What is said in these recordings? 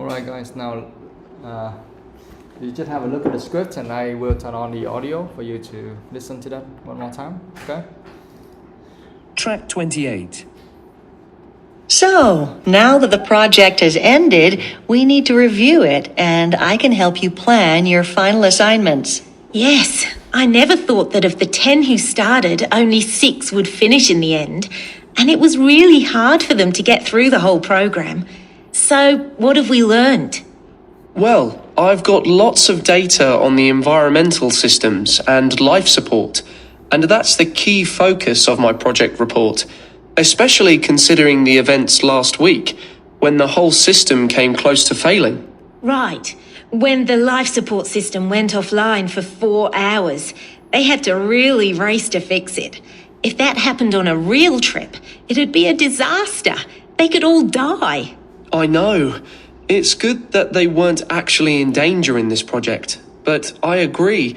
Alright guys, now you just have a look at the script and I will turn on the audio for you to listen to that one more time, okay? Track 28. So, now that the project has ended, we need to review it, and I can help you plan your final assignments. Yes, I never thought that of the 10 who started, only 6 would finish in the end, and it was really hard for them to get through the whole program. So, what have we learned? Well, I've got lots of data on the environmental systems and life support, and that's the key focus of my project report, especially considering the events last week, when the whole system came close to failing. Right. When the life support system went offline for 4 hours, they had to really race to fix it. If that happened on a real trip, it'd be a disaster. They could all die. I know. It's good that they weren't actually in danger in this project, but I agree.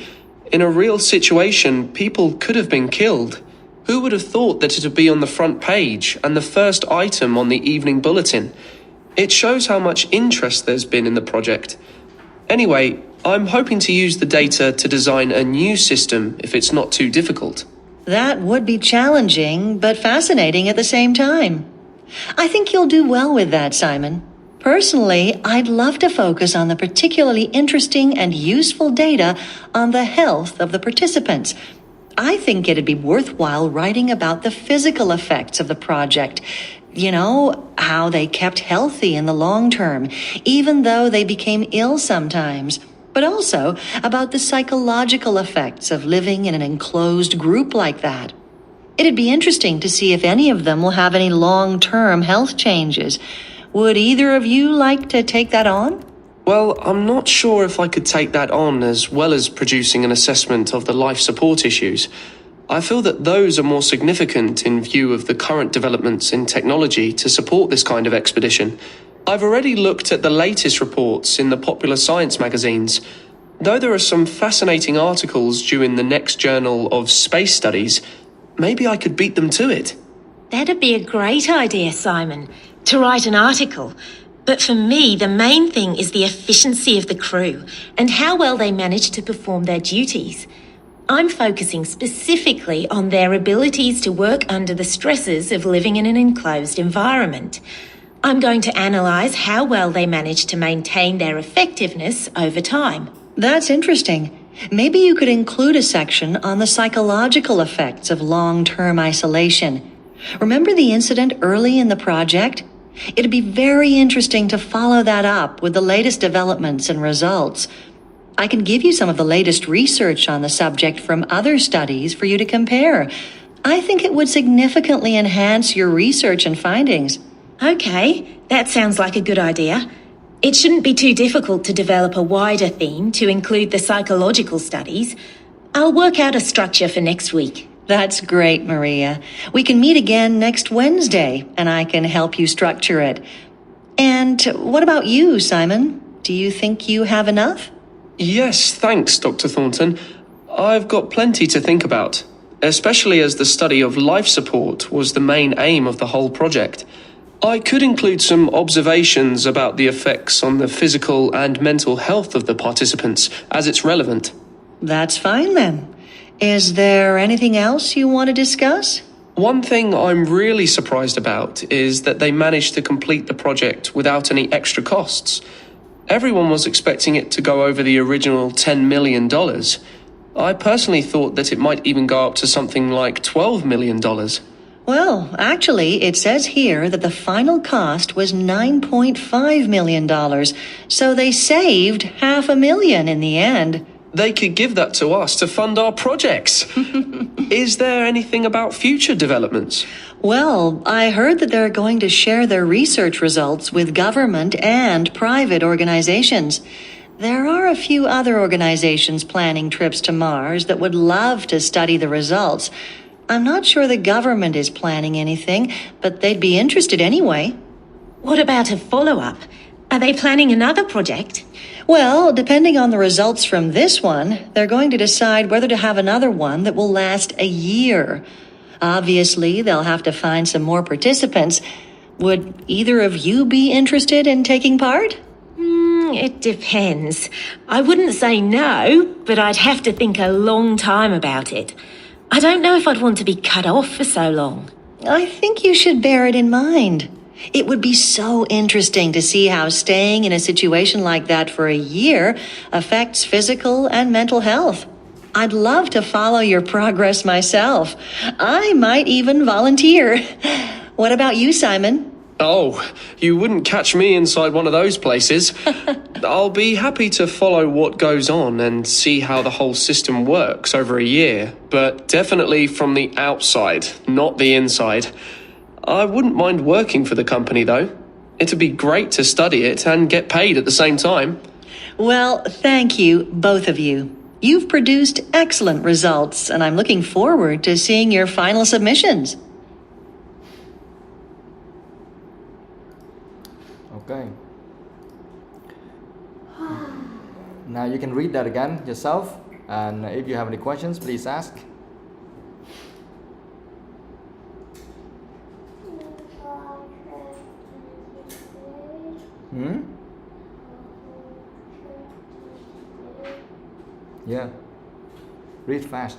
In a real situation, people could have been killed. Who would have thought that it would be on the front page and the first item on the evening bulletin? It shows how much interest there's been in the project. Anyway, I'm hoping to use the data to design a new system if it's not too difficult. That would be challenging, but fascinating at the same time. I think you'll do well with that, Simon. Personally, I'd love to focus on the particularly interesting and useful data on the health of the participants. I think it'd be worthwhile writing about the physical effects of the project. You know, how they kept healthy in the long term, even though they became ill sometimes. But also about the psychological effects of living in an enclosed group like that. It'd be interesting to see if any of them will have any long-term health changes. Would either of you like to take that on? Well, I'm not sure if I could take that on as well as producing an assessment of the life support issues. I feel that those are more significant in view of the current developments in technology to support this kind of expedition. I've already looked at the latest reports in the popular science magazines. Though there are some fascinating articles due in the next Journal of Space Studies, maybe I could beat them to it. That'd be a great idea, Simon, to write an article. But for me, the main thing is the efficiency of the crew and how well they manage to perform their duties. I'm focusing specifically on their abilities to work under the stresses of living in an enclosed environment. I'm going to analyse how well they manage to maintain their effectiveness over time. That's interesting. Maybe you could include a section on the psychological effects of long-term isolation. Remember the incident early in the project? It'd be very interesting to follow that up with the latest developments and results. I can give you some of the latest research on the subject from other studies for you to compare. I think it would significantly enhance your research and findings. Okay, that sounds like a good idea. It shouldn't be too difficult to develop a wider theme to include the psychological studies. I'll work out a structure for next week. That's great, Maria. We can meet again next Wednesday, and I can help you structure it. And what about you, Simon? Do you think you have enough? Yes, thanks, Dr. Thornton. I've got plenty to think about, especially as the study of life support was the main aim of the whole project. I could include some observations about the effects on the physical and mental health of the participants, as it's relevant. That's fine then. Is there anything else you want to discuss? One thing I'm really surprised about is that they managed to complete the project without any extra costs. Everyone was expecting it to go over the original $10 million. I personally thought that it might even go up to something like $12 million. Well, actually, it says here that the final cost was $9.5 million, so they saved $500,000 in the end. They could give that to us to fund our projects. Is there anything about future developments? Well, I heard that they're going to share their research results with government and private organizations. There are a few other organizations planning trips to Mars that would love to study the results. I'm not sure the government is planning anything, but they'd be interested anyway. What about a follow-up? Are they planning another project? Well, depending on the results from this one, they're going to decide whether to have another one that will last a year. Obviously, they'll have to find some more participants. Would either of you be interested in taking part? It depends. I wouldn't say no, but I'd have to think a long time about it. I don't know if I'd want to be cut off for so long. I think you should bear it in mind. It would be so interesting to see how staying in a situation like that for a year affects physical and mental health. I'd love to follow your progress myself. I might even volunteer. What about you, Simon? Oh, you wouldn't catch me inside one of those places. I'll be happy to follow what goes on and see how the whole system works over a year, but definitely from the outside, not the inside. I wouldn't mind working for the company, though. It'd be great to study it and get paid at the same time. Well, thank you, both of you. You've produced excellent results, and I'm looking forward to seeing your final submissions. Okay. Now you can read that again yourself, and if you have any questions, please ask. Yeah. Read fast.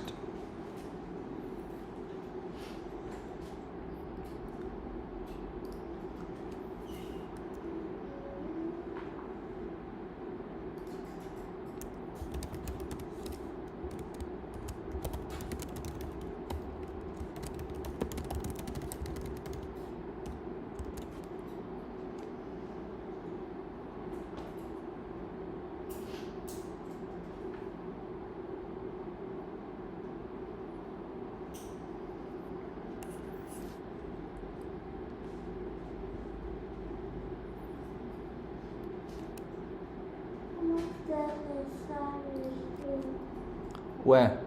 Where?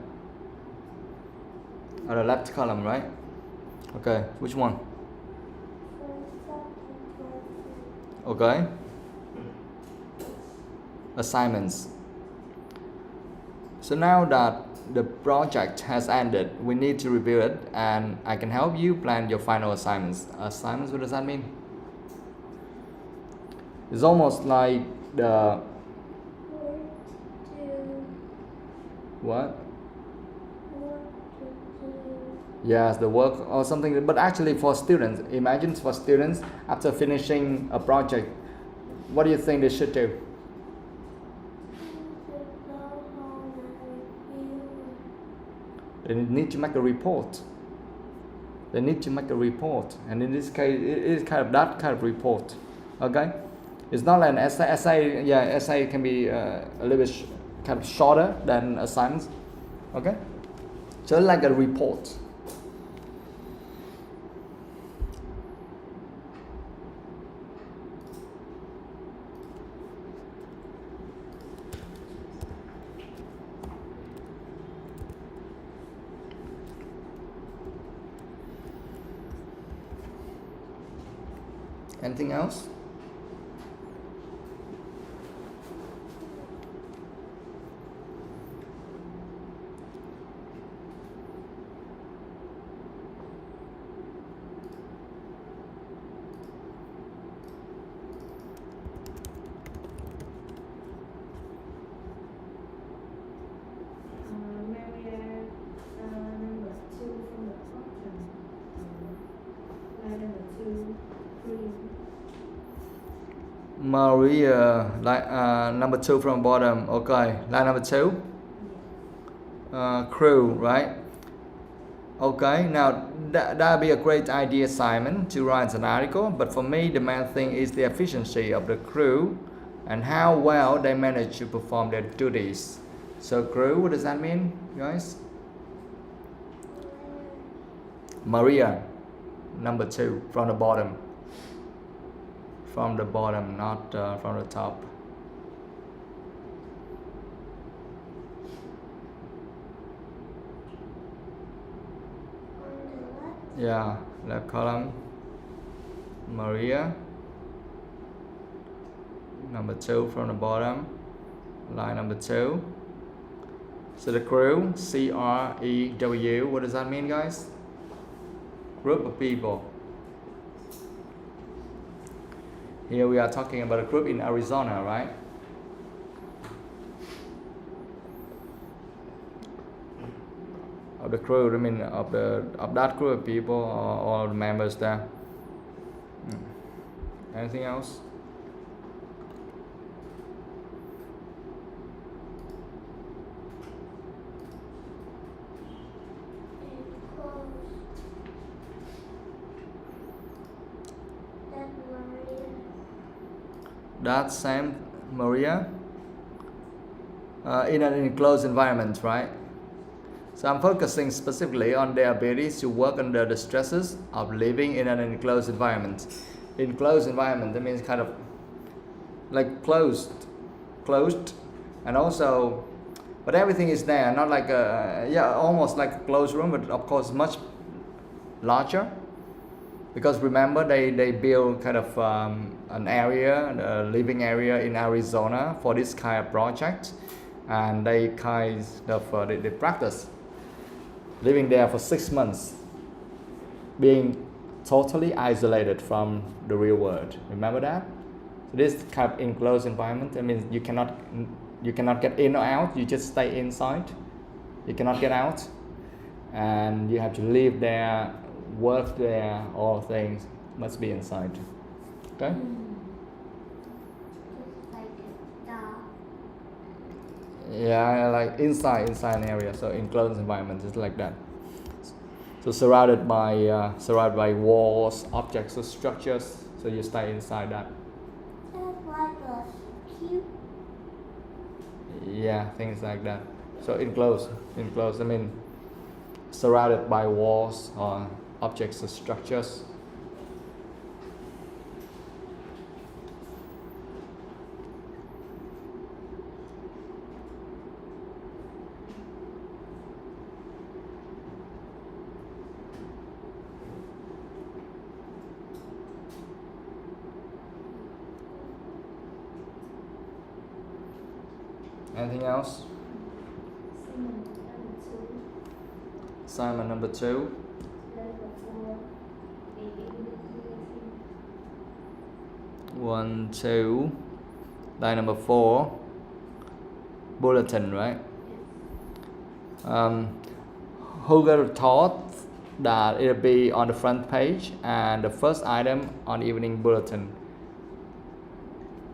At the left column, right? Okay, which one? Okay. Assignments. So now that the project has ended, we need to review it, and I can help you plan your final assignments. Assignments, what does that mean? It's almost like the what? Yes, the work or something, but actually for students, imagine for students after finishing a project, what do you think they should do? They need to make a report. They need to make a report, and in this case, it is kind of that kind of report. Okay, it's not like an essay. Essay can be a little bit kind of shorter than assignments. Okay, so like a report. Anything else? Maria, line number 2 from bottom. Okay, line number 2. Crew, right? Okay, now that'd be a great idea, Simon, to write an article. But for me, the main thing is the efficiency of the crew and how well they manage to perform their duties. So crew, what does that mean, guys? Maria, number 2 from the bottom. From the bottom, not from the top. Yeah, left column. Maria, number 2 from the bottom, line number 2. So the crew, C-R-E-W, what does that mean, guys? Group of people. Here we are talking about a group in Arizona, right? of the crew. I mean, of that group of people, or all the members there. Anything else? That Sam Maria in an enclosed environment, right? So I'm focusing specifically on their abilities to work under the stresses of living in an enclosed environment. Enclosed environment, that means kind of like closed, and also, but everything is there, not like almost like a closed room, but of course much larger. Because remember, they build kind of an area, a living area in Arizona for this kind of project, and they kind of they practice living there for 6 months, being totally isolated from the real world. Remember that? So this kind of enclosed environment, I mean, you cannot get in or out. You just stay inside. You cannot get out, and you have to live there, work there, all things must be inside. Okay? Yeah, like inside an area, so enclosed environment is like that. So surrounded by walls, objects, or structures, so you stay inside that. Like a cube. Yeah, things like that. So enclosed, I mean, surrounded by walls or objects or structures. Anything else? Assignment number 2. One, two. Line number 4. Bulletin, right? Who got taught that it'll be on the front page and the first item on the evening bulletin.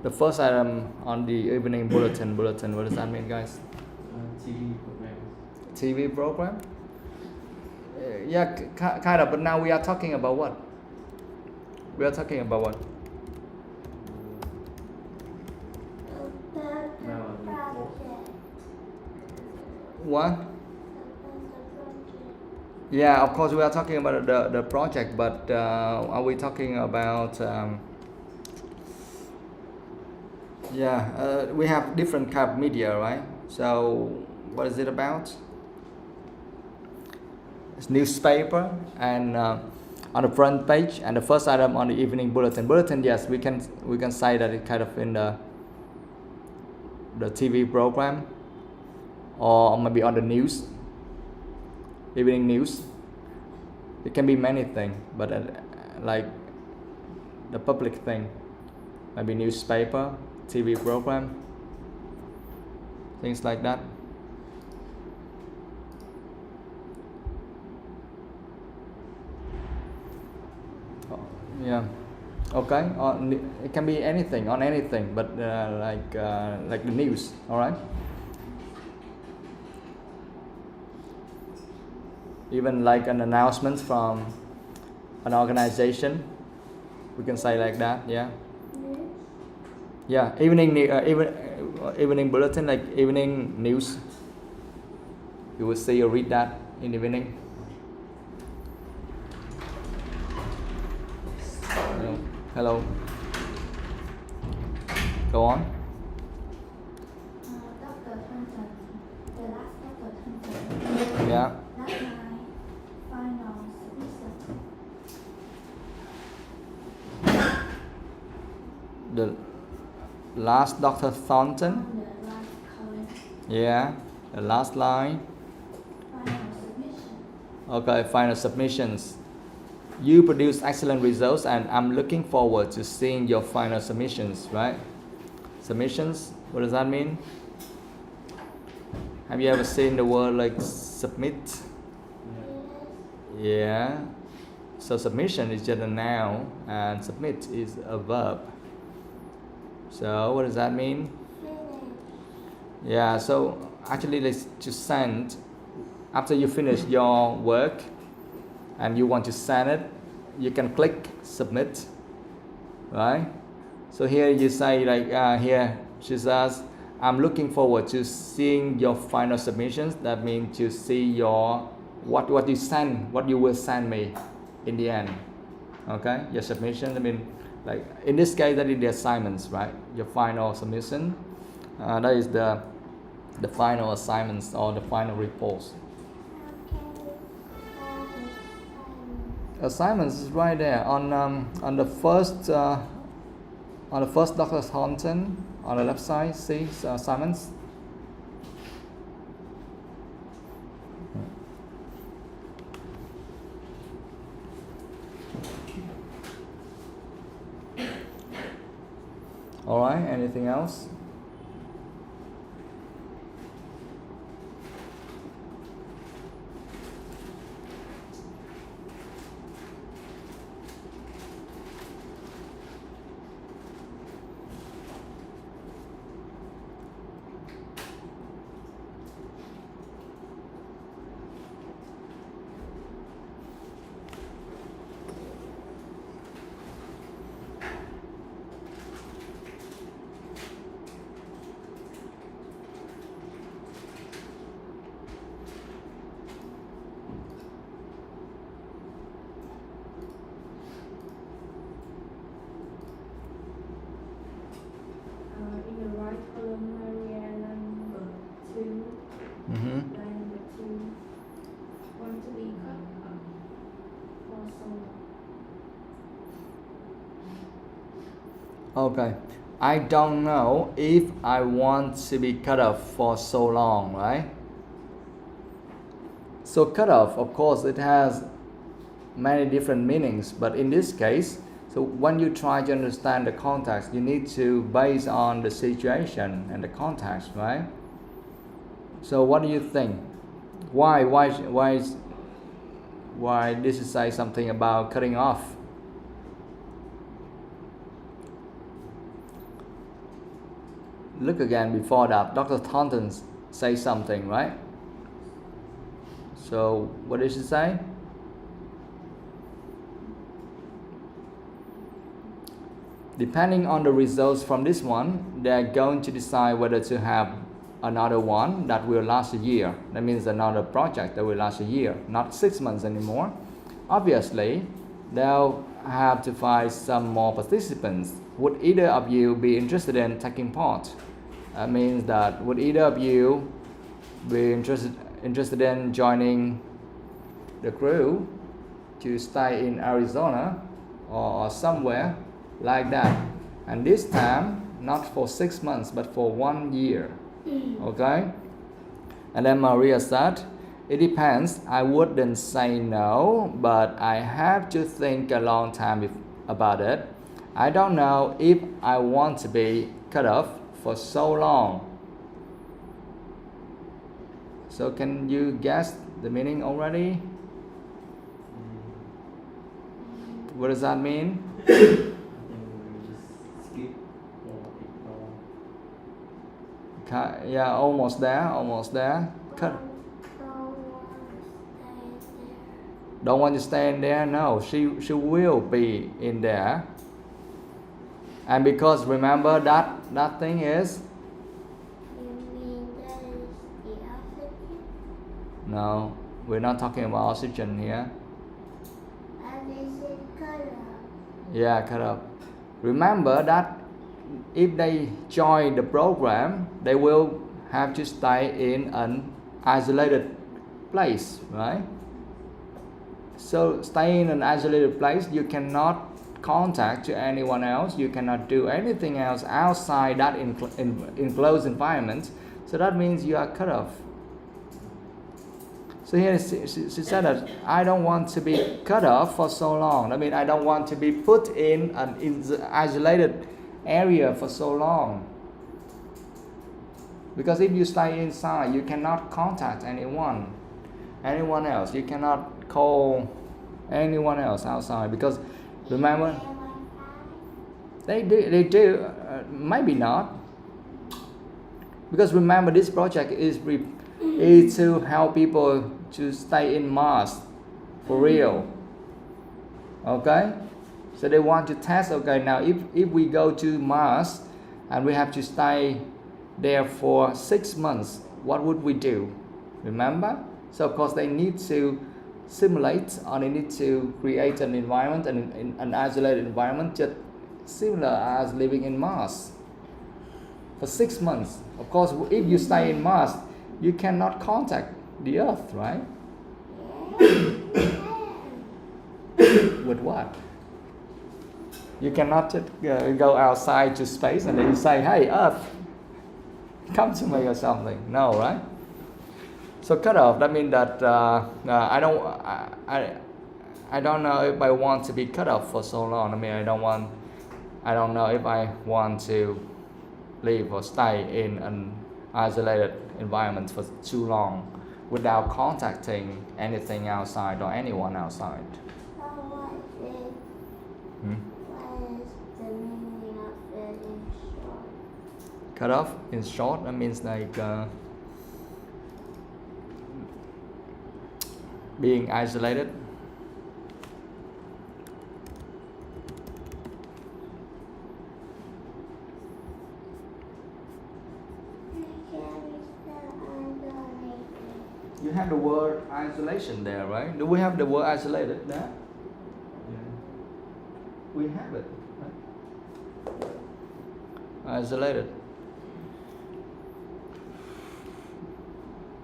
The first item on the evening bulletin, what does that mean, guys? TV program. TV program? Yeah, kind of, but now we are talking about what? We are talking about what? What? Yeah, of course we are talking about the project, but are we talking about we have different kind of media, right? So what is it about? It's newspaper and on the front page, and the first item on the evening bulletin. Yes, we can say that it kind of in the TV program, or maybe on the news, evening news. It can be many things, but like the public thing, maybe newspaper, TV program, things like that. Yeah, okay. It can be anything, on anything, but like the news. All right. Even like an announcement from an organization, we can say like that. Yeah. Yeah. Evening bulletin, like evening news. You will see or read that in the evening. Hello. Go on. Dr. Thompson, the last Dr. Thompson. Yeah. That's my final submission. The last Dr. Thornton. The last column. Yeah. The last line. Final submission. Okay. Final submissions. You produce excellent results, and I'm looking forward to seeing your final submissions, right? Submissions, what does that mean? Have you ever seen the word like submit? Yeah. So submission is just a noun and submit is a verb. So what does that mean? Yeah, so actually let's just send after you finish your work and you want to send it, you can click submit, right? So here you say like here she says, I'm looking forward to seeing your final submissions. That means to see your what you send, what you will send me in the end. Okay, your submission. I mean, like in this case, that is the assignments, right? Your final submission. That is the final assignments or the final reports. Assignments is right there on the first Dr. Thornton on the left side. See assignments. All right. Anything else? In the right column area, number 2, Mm-hmm. line number 2, want to be cut up for so long. Okay. I don't know if I want to be cut off for so long, right? So cut off, of course, it has many different meanings, but in this case, so when you try to understand the context, you need to base on the situation and the context, right? So what do you think? Why this is say something about cutting off? Look again before that. Dr. Thornton say something, right? So what did she say? Depending on the results from this one, they're going to decide whether to have another one that will last a year. That means another project that will last a year, not 6 months anymore. Obviously, they'll have to find some more participants. Would either of you be interested in taking part? That means that would either of you be interested in joining the crew to stay in Arizona or somewhere like that, and this time not for 6 months but for 1 year. Okay, and then Maria said, it depends. I wouldn't say no, but I have to think a long time about it. I don't know if I want to be cut off for so long. So can you guess the meaning already? What does that mean? Yeah, almost there. Cut. Don't want to stay in there? No, she will be in there. And because remember that thing is? You mean that is the oxygen? No, we're not talking about oxygen here. And is it color? Yeah, cut up. Remember that if they join the program, they will have to stay in an isolated place, right? So stay in an isolated place, you cannot contact to anyone else, you cannot do anything else outside that enclosed environment. So that means you are cut off. So here she said that I don't want to be cut off for so long. I mean, I don't want to be put in an isolated area for so long. Because if you stay inside, you cannot contact anyone else. You cannot call anyone else outside because remember they do maybe not because remember this project is to help people to stay in Mars for real. Okay, so they want to test. Okay, now if we go to Mars and we have to stay there for 6 months, what would we do? Remember? So of course they need to simulate or they need to create an environment, an isolated environment just similar as living in Mars for 6 months. Of course, if you stay in Mars, you cannot contact the Earth, right? With what? You cannot just go outside to space and then you say, hey, Earth, come to me or something. No, right? So cut off, that means that I don't know if I want to be cut off for so long. I mean, I don't know if I want to live or stay in an isolated environment for too long without contacting anything outside or anyone outside. What is the meaning of it in short? Cut off in short, that means like being isolated. You have the word isolation there, right? Do we have the word isolated there? Yeah. We have it, right? Isolated.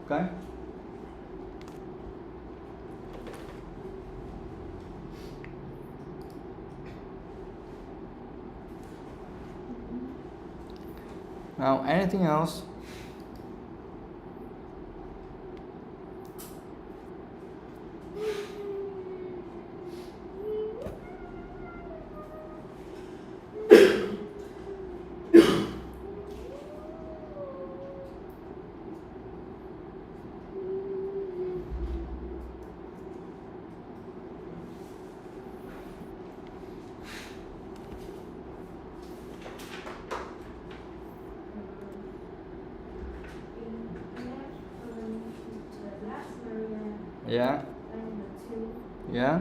Okay? Now, anything else? Yeah. Yeah.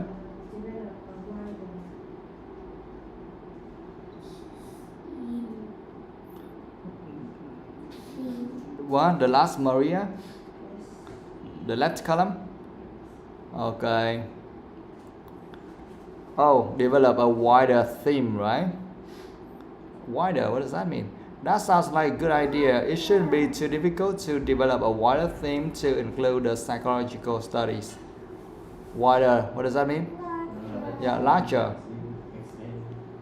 What? The last Maria? The left column? Okay. Oh, develop a wider theme, right? Wider, what does that mean? That sounds like a good idea. It shouldn't be too difficult to develop a wider theme to include the psychological studies. Wider, what does that mean? Yeah, larger.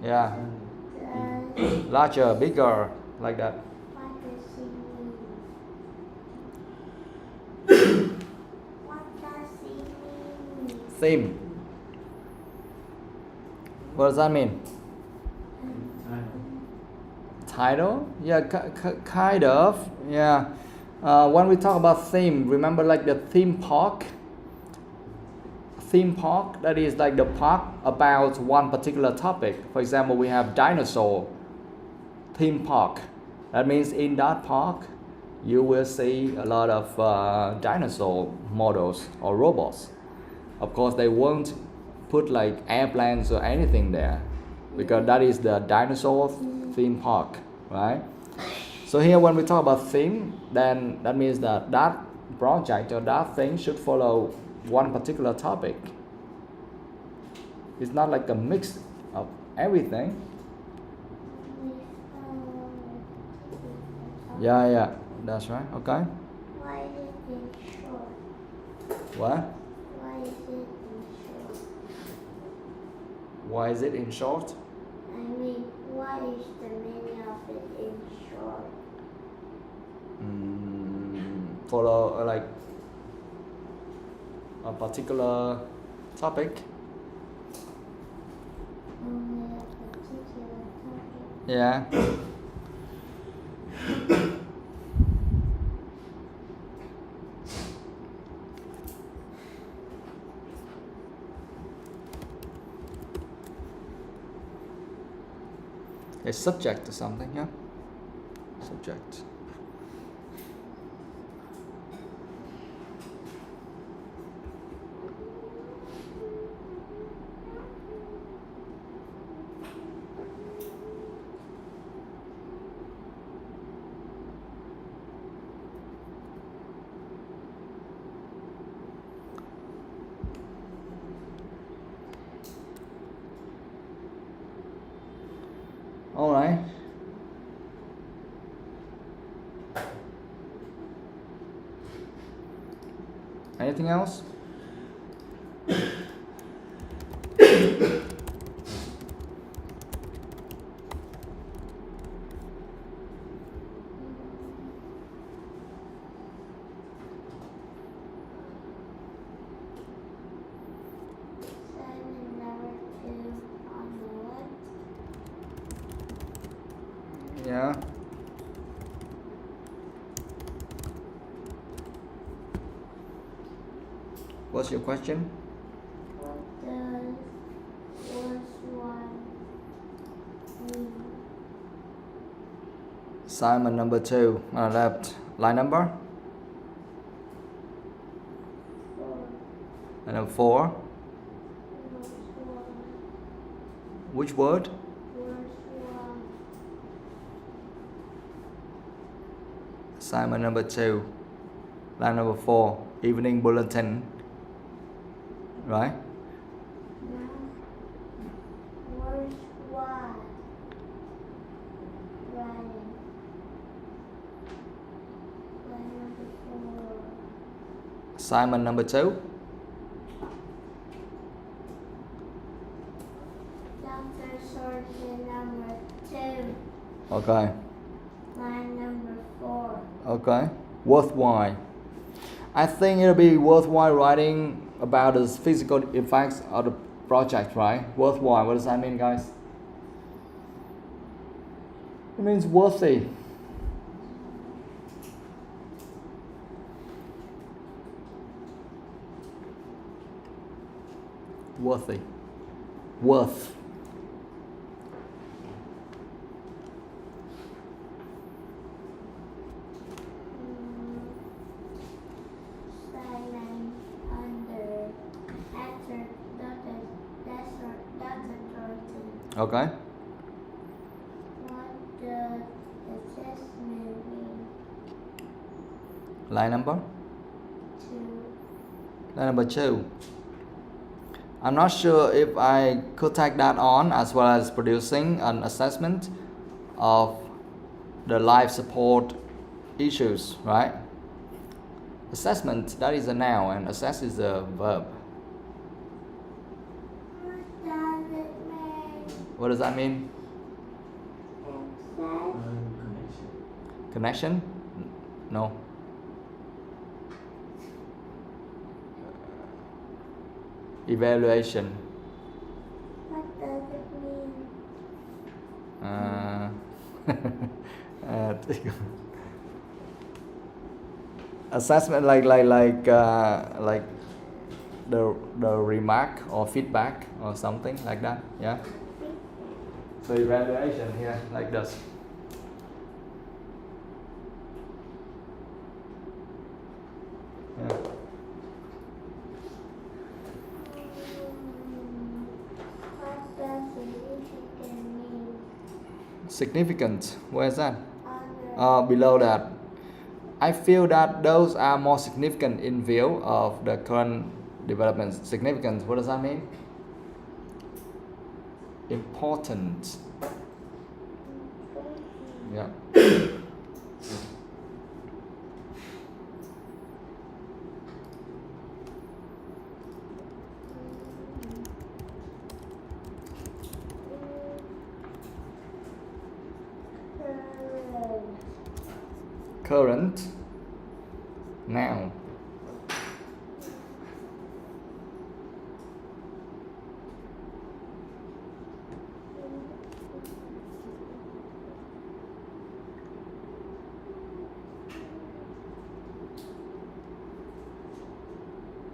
Yeah. Larger, bigger, like that. What does it mean? What does it mean? Theme. What does that mean? Title? Yeah, kind of. Yeah. When we talk about theme, remember like the theme park? Theme park, that is like the park about one particular topic. For example, we have dinosaur theme park. That means in that park, you will see a lot of dinosaur models or robots. Of course, they won't put like airplanes or anything there because that is the dinosaur theme park, right? So here when we talk about theme, then that means that that project or that thing should follow one particular topic. It's not like a mix of everything. Yeah, that's right. Okay. Why is it in short? What? Why is it in short? Why is it in short? I mean, why is the meaning of it in short? For like a particular topic. Only a particular topic. Yeah. a subject or something, yeah? Subject. All right. Anything else? Simon number 2 on the left. Yeah. What's your question? What does was one mean? Simon number 2 on the left. Line number? 4 And number 4. was one. Which word? Was one. Simon number 2. Line number 4. Evening bulletin. Right? Now was one. Writing. Line number 4. Simon number 2. Dr. Sorkin number 2. Okay. Line number 4. Okay. Worthwhile. I think it'll be worthwhile writing about the physical effects of the project, right? Worthwhile. What does that mean, guys? It means worthy. Worthy. Worth. Simon under after Dr. Sorkin. Okay. What does assessment mean? Line number? 2. Line number 2. I'm not sure if I could tag that on as well as producing an assessment of the life support issues, right? Assessment, that is a noun, and assess is a verb. What does it mean? What does that mean? Assess. Connection? No. Evaluation. What does it mean? Assessment like the remark or feedback or something like that, yeah. So evaluation here like this. Yeah. What does significant mean? Significant. Where is that? Under. Below that. I feel that those are more significant in view of the current developments. Significant. What does that mean? Important. Yeah. Current. Now.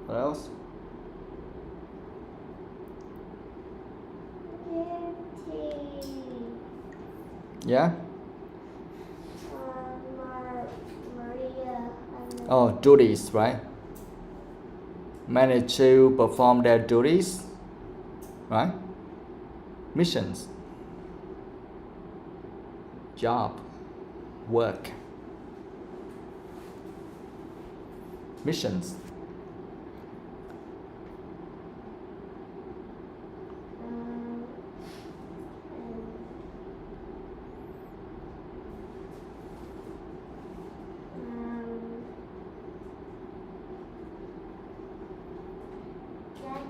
What else? Guilty. Yeah. Maria. Oh, duties, right? Manage to perform their duties, right? Missions, job, work, missions.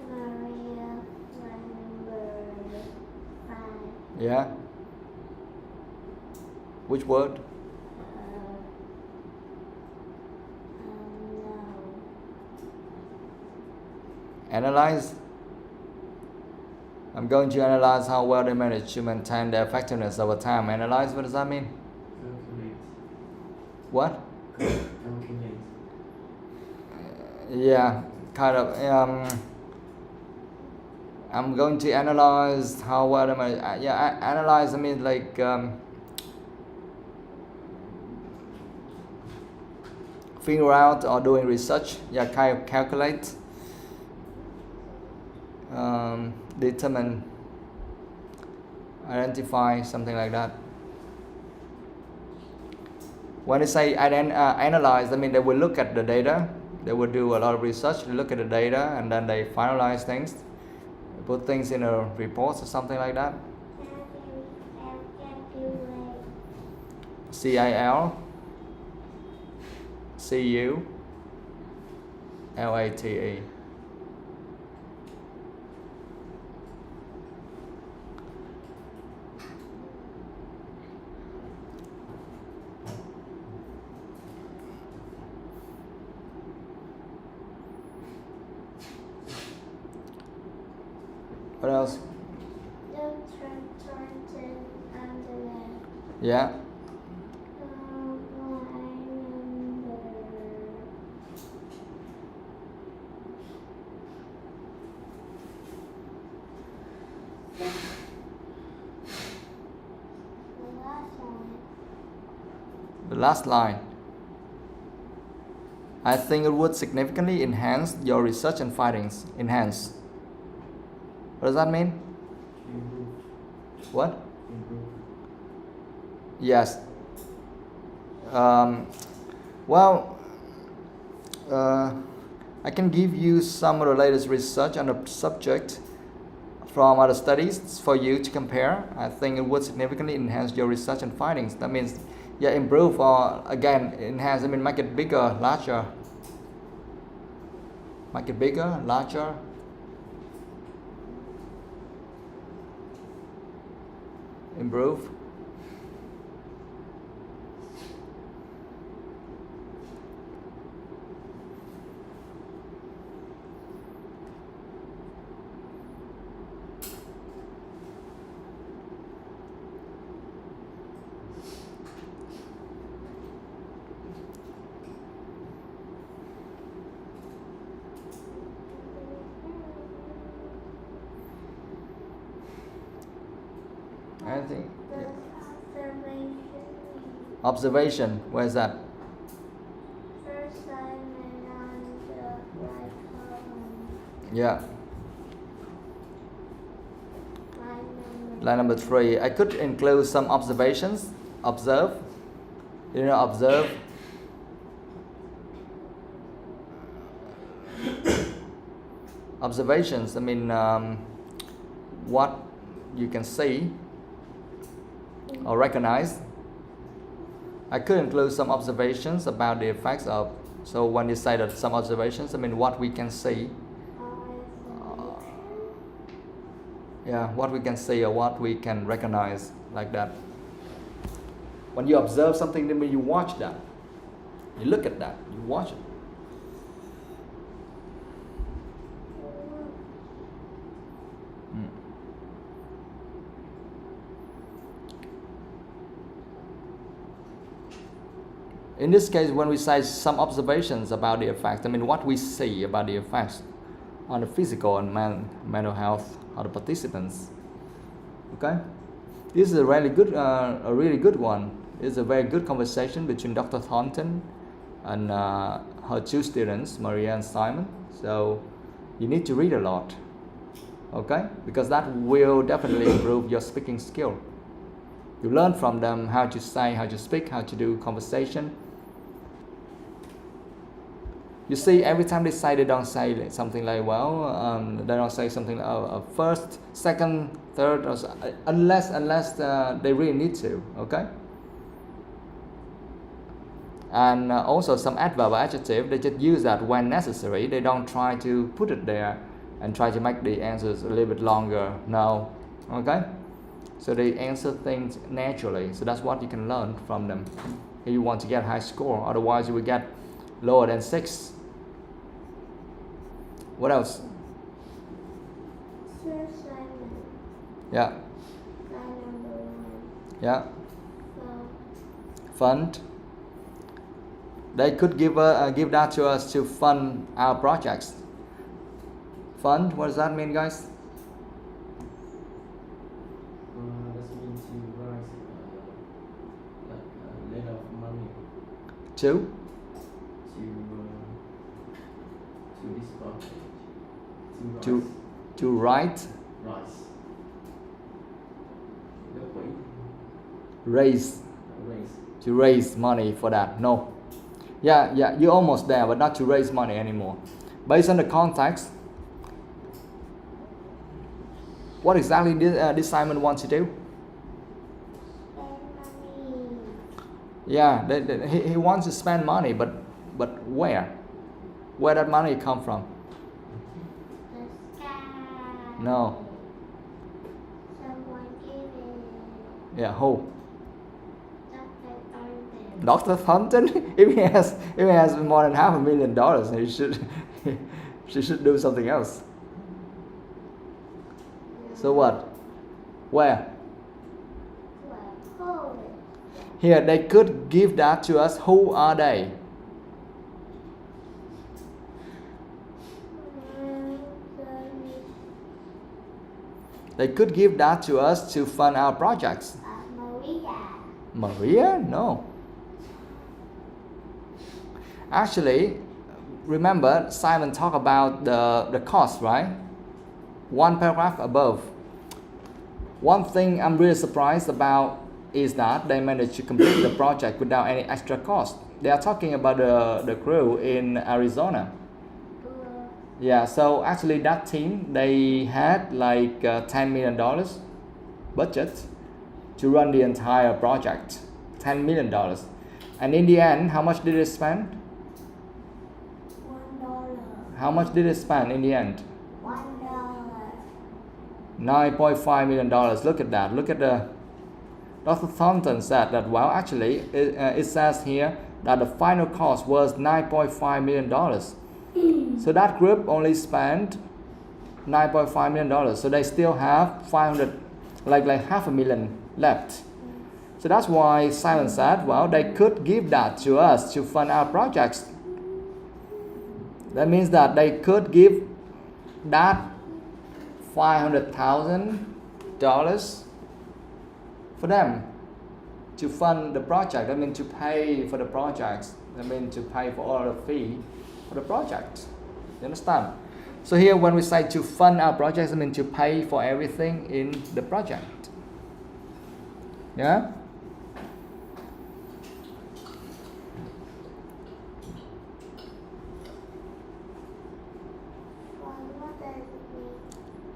Maria, line number 5. Yeah. Which word? No. Analyze. I'm going to analyze how well they manage to maintain their effectiveness over time. Analyze, what does that mean? Calculate. What? Calculate. Yeah, kind of. I'm going to analyze how well they manage. Analyze, I mean like figure out or doing research. Yeah, kind of calculate. Determine, identify, something like that. When they say analyze, I mean they will look at the data, they will do a lot of research, they look at the data and then they finalize things, put things in a report or something like that. CALCULATE. What else? Yeah. The last line. I think it would significantly enhance your research and findings. Enhance. What does that mean? Improve. What? Improve. Yes. I can give you some of the latest research on the subject from other studies for you to compare. I think it would significantly enhance your research and findings. That means, yeah, improve or again enhance. I mean, make it bigger, larger. Make it bigger, larger. Improve. I think. Yeah. Observation. Where's that? First line and on the right column. Yeah. Line Line number 3. I could include some observations. Observe. You know, observe. Observations. I mean, what you can see or recognize. I could include some observations about the effects of. So when you say that some observations, I mean what we can see. Yeah, what we can see or what we can recognize, like that. When you observe something, then when you watch that, you look at that, you watch it. In this case, when we say some observations about the effects, I mean what we see about the effects on the physical and mental health of the participants. Okay? This is a really good one. It's a very good conversation between Dr. Thornton and her two students, Maria and Simon. So you need to read a lot, okay? Because that will definitely improve your speaking skill. You learn from them how to say, how to speak, how to do conversation. You see, every time they say, they don't say something like, they don't say something like first, second, third, or unless they really need to, okay? And also some adverb or adjective, they just use that when necessary. They don't try to put it there and try to make the answers a little bit longer. No, okay? So they answer things naturally. So that's what you can learn from them if you want to get a high score. Otherwise, you will get lower than 6. What else? Sir Simon. Yeah. Guy number 1. Yeah. So, Fund. They could give that to us to fund our projects. Fund. What does that mean, guys? That means to write like a lot of money To this project. to write. Rise. The point. Raise. Raise. To raise money for that. No. Yeah, you're almost there, but not to raise money anymore. Based on the context, what exactly did Simon want to do? spend money. Yeah, he wants to spend money, but where? Where that money come from? The sky. No. Someone give it. Yeah, who? Dr. Dr. Thornton. Thornton? if he has more than $500,000, she should do something else. So what? Where? Well, hold it. Here, they could give that to us. Who are they? They could give that to us to fund our projects. Maria. Maria? No. Actually, remember Simon talked about the cost, right? One paragraph above. One thing I'm really surprised about is that they managed to complete the project without any extra cost. They are talking about the crew in Arizona. Yeah, so actually that team, they had like $10 million budget to run the entire project. $10 million. And in the end, how much did they spend? $1. How much did they spend in the end? $1. $9.5 million. Look at that. Look at the... Dr. Thornton said that, well, actually, it says here that the final cost was $9.5 million. So that group only spent $9.5 million. So they still have like $500,000 left. So that's why Simon said, well, they could give that to us to fund our projects. That means that they could give that $500,000 for them to fund the project. That means to pay for the projects. That means to pay for all the fee for the project. You understand? So here when we say to fund our projects, I mean to pay for everything in the project. Yeah? What does it mean?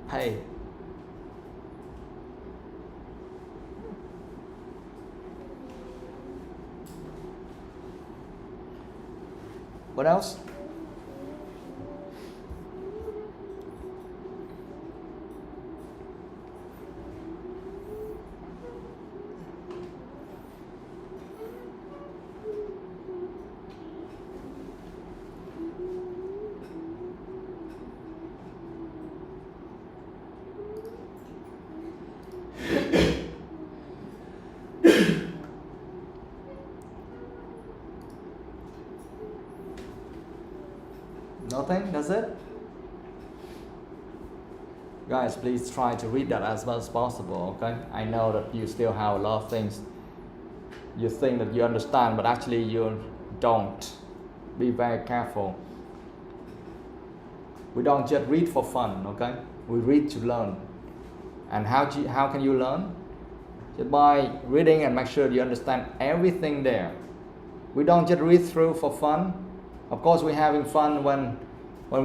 Pay. What else? Nothing? That's it? Guys, please try to read that as well as possible, okay? I know that you still have a lot of things you think that you understand, but actually you don't. Be very careful. We don't just read for fun, okay? We read to learn. And how can you learn? Just by reading and make sure you understand everything there. We don't just read through for fun. Of course, we're having fun when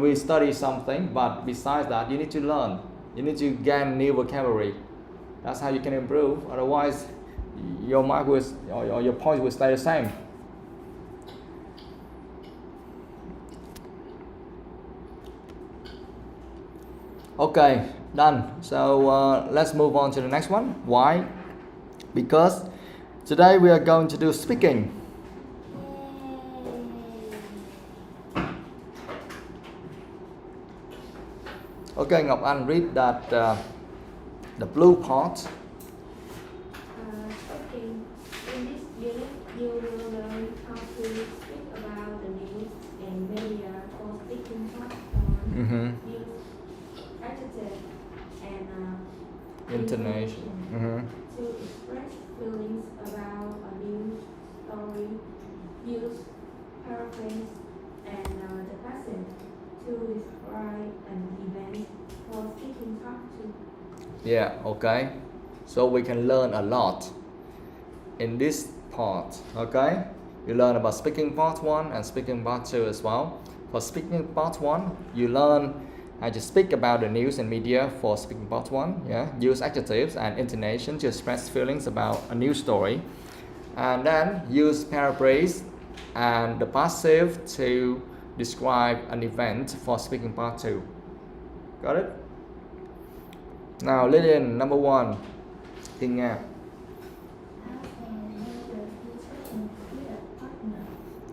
we study something, but besides that, you need to learn. You need to gain new vocabulary. That's how you can improve. Otherwise, your mark will, or your points will stay the same. Okay, done. So let's move on to the next one. Why? Because today we are going to do speaking. Okay, Ngọc Anh, read that the blue part. Speaking. In this unit, you will learn how to speak about the news and media for speaking parts on news, adjective, and Intonation. to express feelings about a news story, use paraphrase, and the passive to describe an event for speaking part 2. Yeah, okay. So we can learn a lot in this part, okay? You learn about speaking part 1 and speaking part 2 as well. For speaking part 1, you learn how to speak about the news and media for speaking part 1, yeah? Use adjectives and intonation to express feelings about a news story. And then use paraphrase and the passive to describe an event for speaking part 2. Got it? Now, Lillian, number 1. Kinh Nga.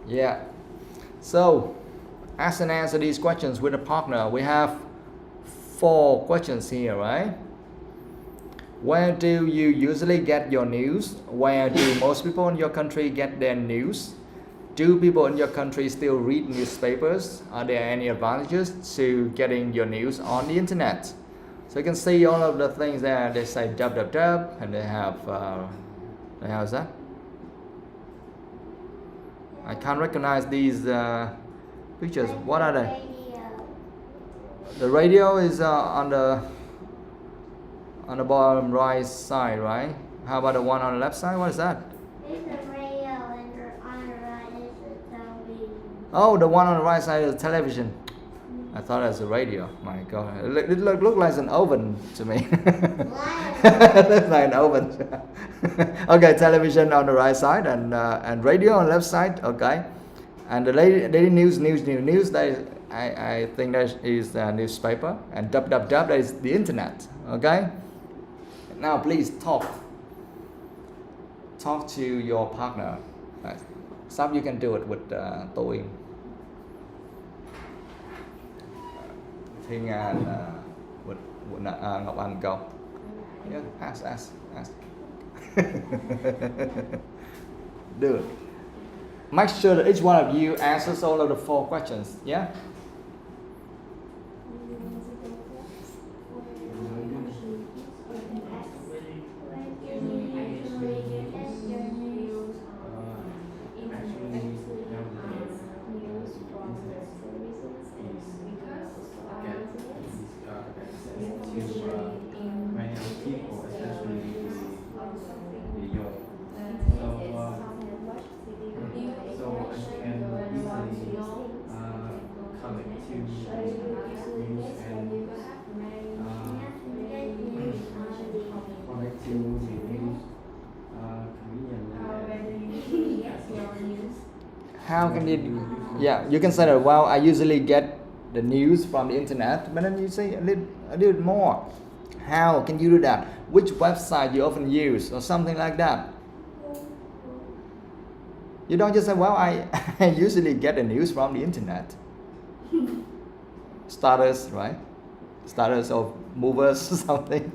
Yeah. So, ask and answer these questions with a partner. We have 4 questions here, right? Where do you usually get your news? Where do most people in your country get their news? Do people in your country still read newspapers? Are there any advantages to getting your news on the internet? So you can see all of the things there. They say dub, and they have how's that? I can't recognize these pictures. What are they? The radio is on the bottom right side, right? How about the one on the left side? What is that? It's the radio, and on the right is the television. Oh, the one on the right side is television. I thought it was a radio. My God, it looked like an oven to me. It looks like an oven. Okay, television on the right side and radio on the left side. Okay, and the daily news. That is, I think that is the newspaper, and dub. That is the internet. Okay. Now please talk to your partner. Some you can do it with Tôi. Thi Nga and with Ngọc Anh go. Yeah, ask. Do it. Make sure that each one of you answers all of the 4 questions. Yeah. How can you? Yeah, you can say that. Well, I usually get the news from the internet, but then you say a little more. How can you do that? Which website you often use, or something like that. You don't just say, well, I usually get the news from the internet. Status, right? Status of movers, something.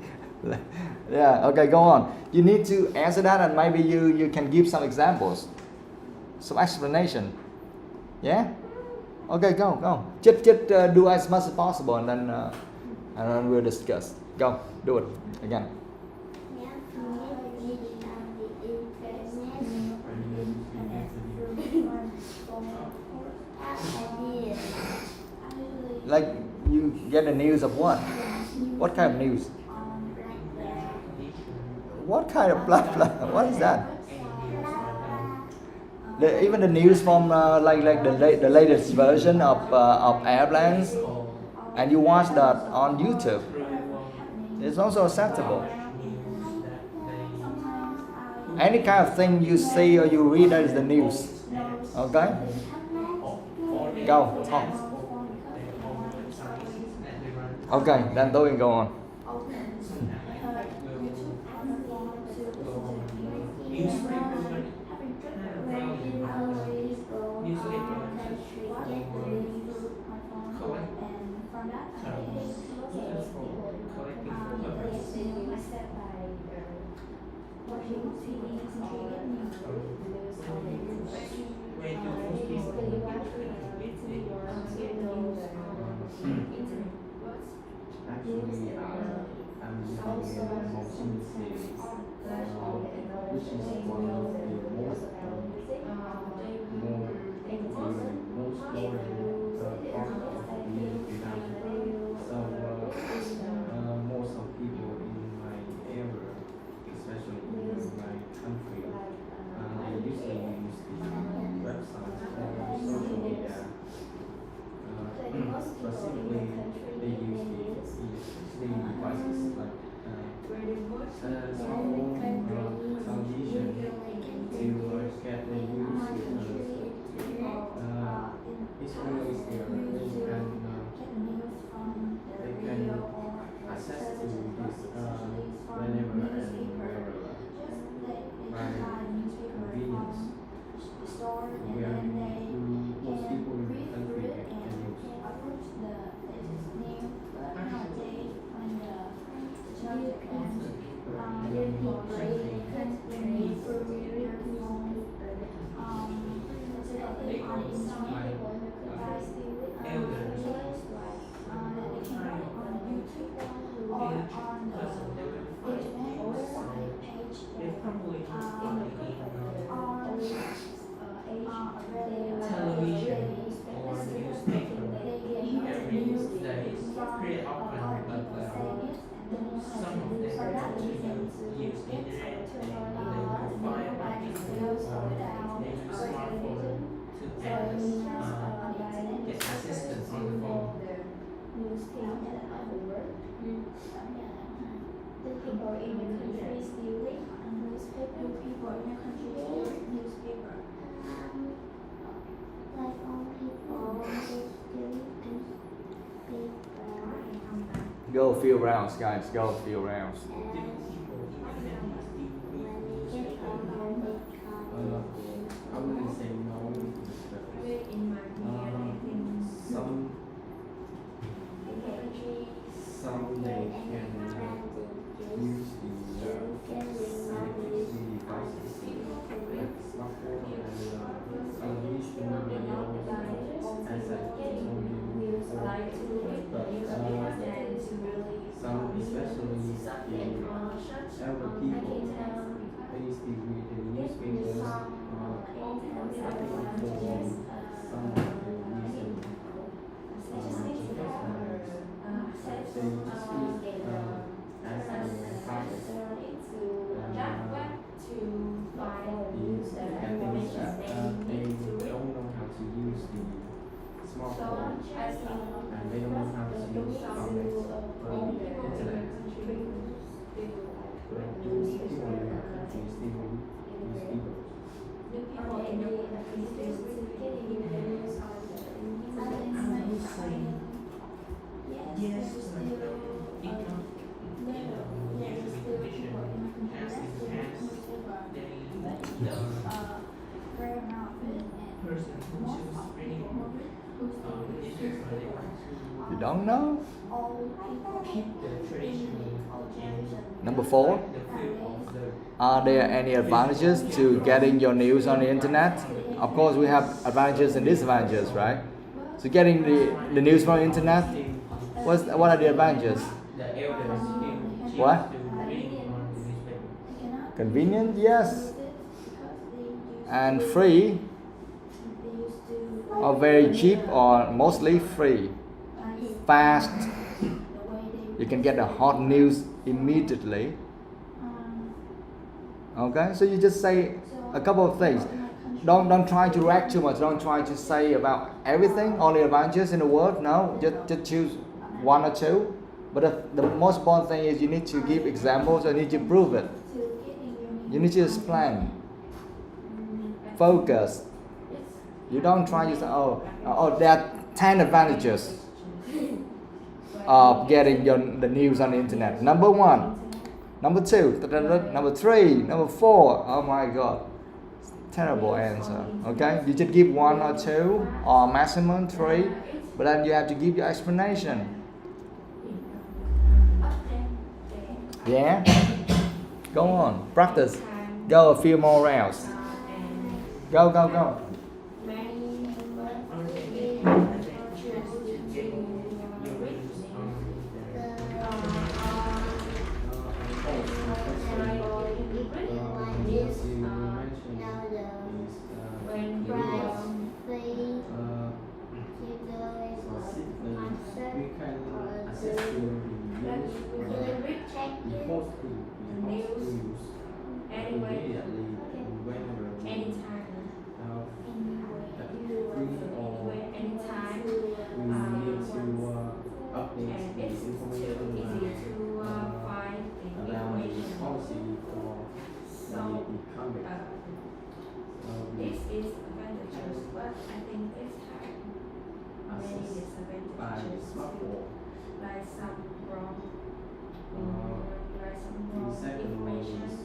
Yeah, okay, go on. You need to answer that, and maybe you can give some examples, some explanation. Yeah? Okay, go. Just do as much as possible, and then and then we'll discuss. Go, do it again. Like you get the news of what? What kind of news? What kind of blah blah? What is that? Even the news from like the latest version of airplanes, and you watch that on YouTube. It's also acceptable. Any kind of thing you see or you read, that is the news. Okay? Go, talk. Okay, then tôi go on. Actually, I'm using a machine series, which is one of the most most of people in my area, especially in my country, they usually use the website or social media. Specifically, they use the devices like smartphone, television to get the news. It's always there. They can access to this whenever and wherever by convenience. Where most people in the country can use. Television or newspaper every day pretty often, but some of them actually use internet and they will find articles or they use smartphone to get assistance on the phone. The people in the country still read newspaper. People in the country read newspaper. Like all people still read newspaper. Go a few rounds, guys. Go a few rounds. I wouldn't say no. Some they can use the devices like smartphone and television videos as I told you before. But some, especially the elder people, they still read the newspapers for some of the reasons. They just read as a habit. They don't know how to use the smartphone and they don't know how to use comics or the internet. But those people in the country still use people. Yes, income, education, as in the past, the person who chooses reading newspaper, they want to You don't know? keep the tradition in Number 4. the field of the Are there any advantages to getting your news on the internet? Of course, we have advantages and disadvantages, right? So getting the news from the internet, What are the advantages? The elders still choose What? to read on the newspaper. Convenient, yes, and free, or very cheap, or mostly free. Fast. You can get the hot news immediately. Okay, so you just say a couple of things. Don't try to react too much. Don't try to say about everything, all the advantages in the world. No, just choose one or two. But the most important thing is you need to give examples. You need to prove it. You need to explain. Focus. You don't try to say, oh, there are 10 advantages of getting the news on the internet. Number 1, number 2, number 3, number 4. Oh my God. Terrible answer. Okay, you just give 1 or 2 or maximum 3, but then you have to give your explanation. Yeah, go on, practice. Go a few more rounds. Go. This is advantages, but I think this time many disadvantages too. Like some wrong information and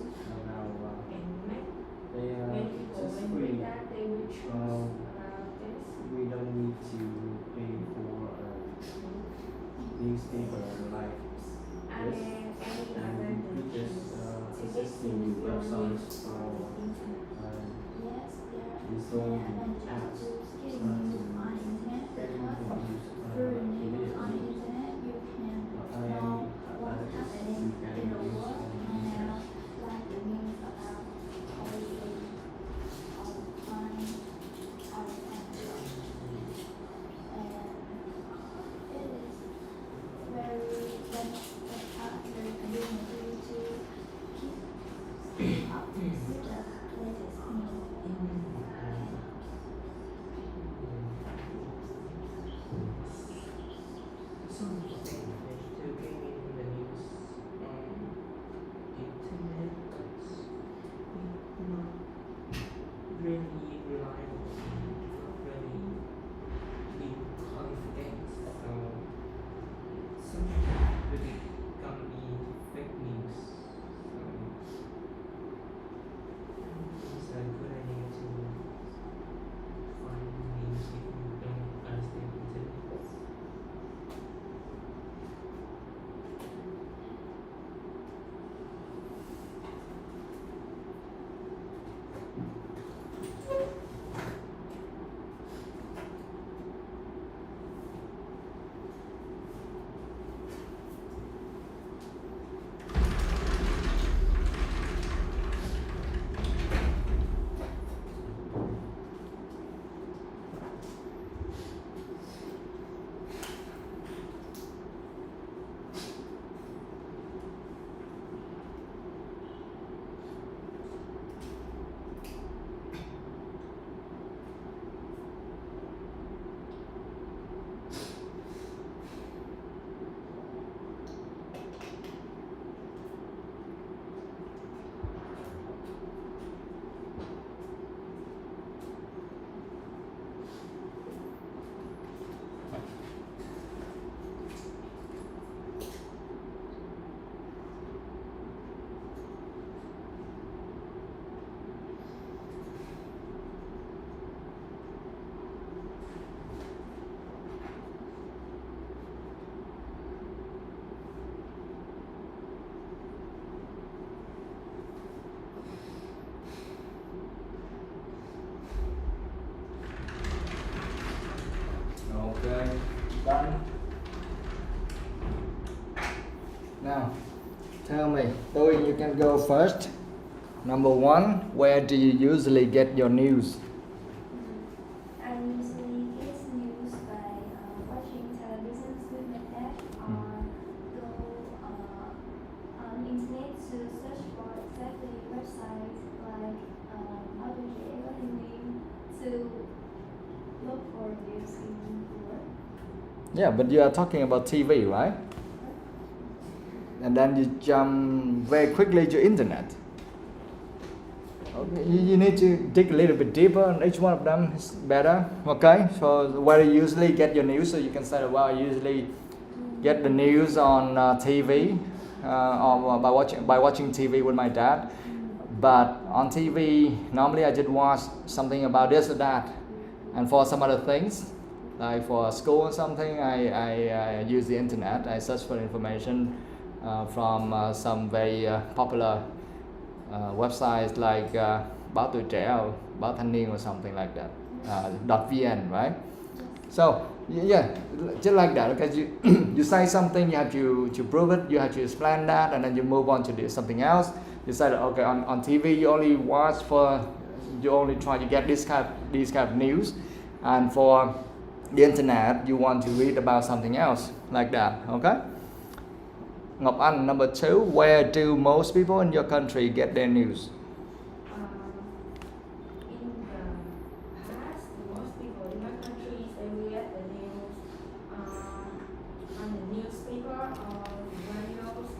many people when read that they will choose about this. We don't need to pay for a newspaper like And this. then any And we advantages just to access to listen your websites news or on the internet. install apps to getting news immediately. And other things you can use on the internet. Some people to getting the news on internet, but not really reliable, not really in confidence. So sometimes really become fake news. So Now, tell me, Toy, you can go first. Number one, where do you usually get your news? I usually get news by watching television with my dad or go on internet to search for exactly websites like Advanedu English to look for news in the world. Yeah, but you are talking about TV, right? And then you jump very quickly to internet. Okay, you need to dig a little bit deeper on each one of them is better. Okay, so where you usually get your news, so you can say, well, I usually get the news on TV or by watching TV with my dad. But on TV, normally I just watch something about this or that, and for some other things, like for school or something, I use the internet. I search for information from some very popular websites like Báo Tuổi Trẻ or Báo Thanh Niên or something like that. .vn, right? So yeah, just like that. Okay, you say something, you have to prove it, you have to explain that, and then you move on to do something else. You say that, okay, on TV you only try to get these kind of news, and for the internet you want to read about something else like that. Okay. Ngọc Anh, number two, where do most people in your country get their news? In the past, most people in my country they will get the news on the newspaper or radios.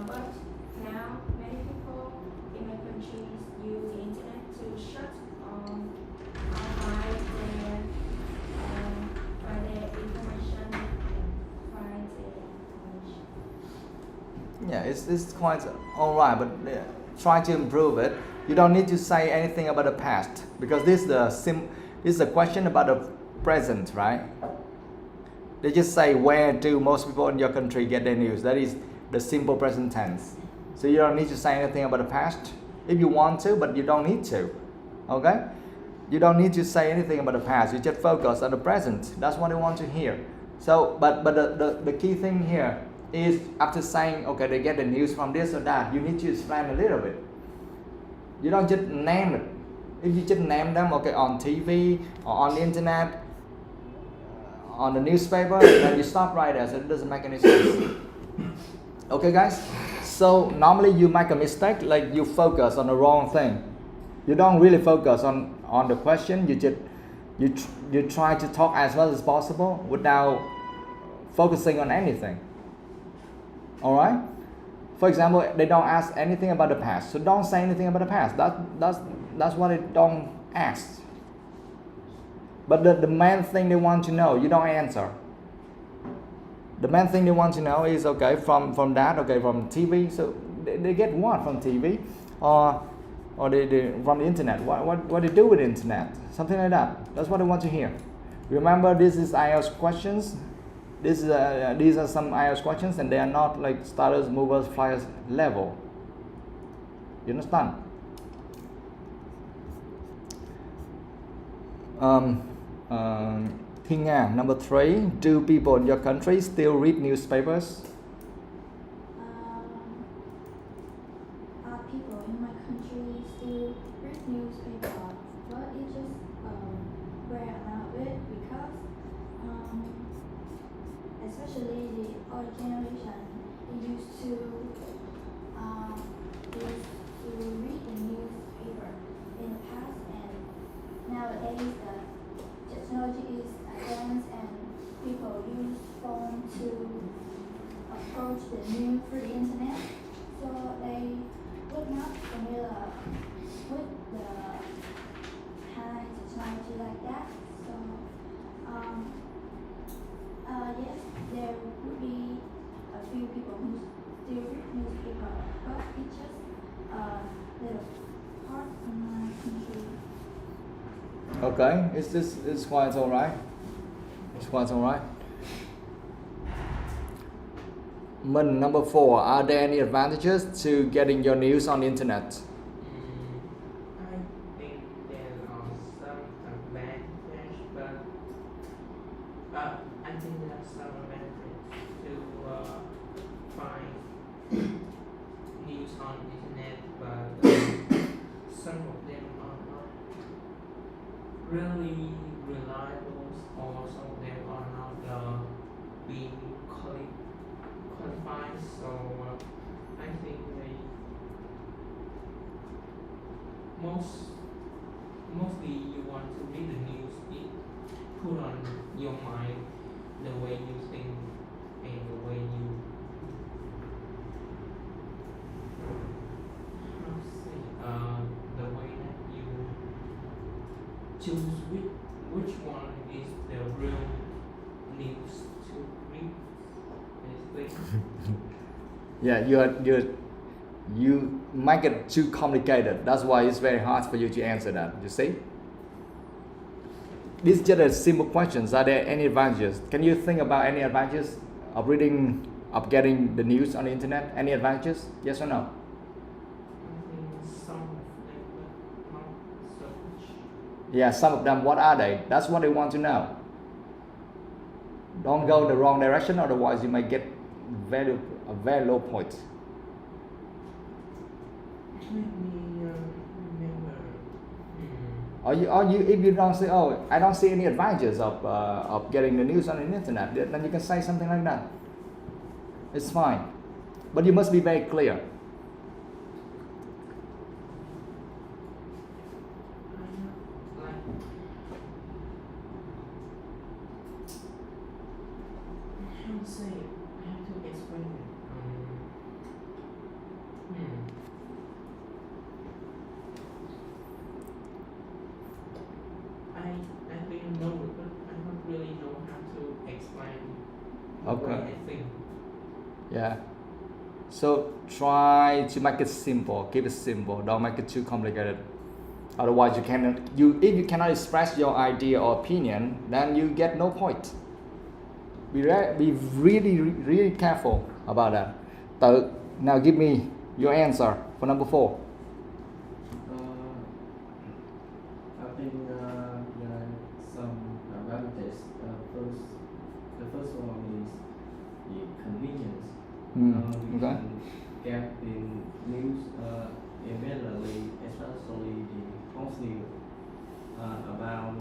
But now many people in my country use the internet to search on find their information and find their information. Yeah, it's quite alright, but try to improve it. You don't need to say anything about the past because this is a question about the present, right? They just say, where do most people in your country get their news? That is the simple present tense. So you don't need to say anything about the past if you want to, but you don't need to. Okay? You don't need to say anything about the past. You just focus on the present. That's what they want to hear. So, but the key thing here is after saying, okay, they get the news from this or that, you need to explain a little bit. You don't just name it. If you just name them, okay, on TV or on the internet, on the newspaper, then you stop right there, so it doesn't make any sense. Okay, guys? So normally you make a mistake, like you focus on the wrong thing. You don't really focus on the question. You try to talk as much as possible without focusing on anything. All right. For example, they don't ask anything about the past, so don't say anything about the past. That's what they don't ask. But the main thing they want to know, you don't answer. The main thing they want to know is, okay, from that, okay, from TV. So they get what from TV, or they from the internet. What they do with the internet, something like that. That's what they want to hear. Remember, this is IELTS questions. These are some IELTS questions, and they are not like starters, movers, flyers level. You understand? Thinga, number three. Do people in your country still read newspapers? People in my country still read newspaper, but it just rare about it because especially the old generation used to read the newspaper in the past, and nowadays the technology is advanced and people use phone to approach the news through the internet, so they would not familiar with the high technology like that. So yes, there would be a few people who still read newspaper, but it's just a little part in my country. Okay, it's quite alright. It's quite alright. Number four. Are there any advantages to getting your news on the internet? I think there are some advantages, but I think there are some advantages to find news on internet, but some of them are not really reliable, or some of them are not being qualified. So I think they mostly you want to read the news, it put on your mind the way you think and the way you how to say the way that you choose which one is the real news to read. I think. Yeah, you make it too complicated. That's why it's very hard for you to answer that. You see? This is just a simple questions. Are there any advantages? Can you think about any advantages of reading, of getting the news on the internet? Any advantages? Yes or no? I think some of them, but not so much. Yeah, some of them. What are they? That's what they want to know. Don't go the wrong direction, otherwise you might get a very low point. Let me remember. Or you, if you don't say, oh, I don't see any advantages of getting the news on the internet, then you can say something like that. It's fine, but you must be very clear. Like, how to say it? I have to explain it. I think no, but I don't really know how to explain what Okay. I think. Yeah. So try to make it simple. Keep it simple. Don't make it too complicated. Otherwise, if you cannot express your idea or opinion, then you get no point. Be really careful about that. Now give me your answer for number 4. I think there are some advantages. The first one is the convenience. We Okay. can get the news immediately, especially the house news about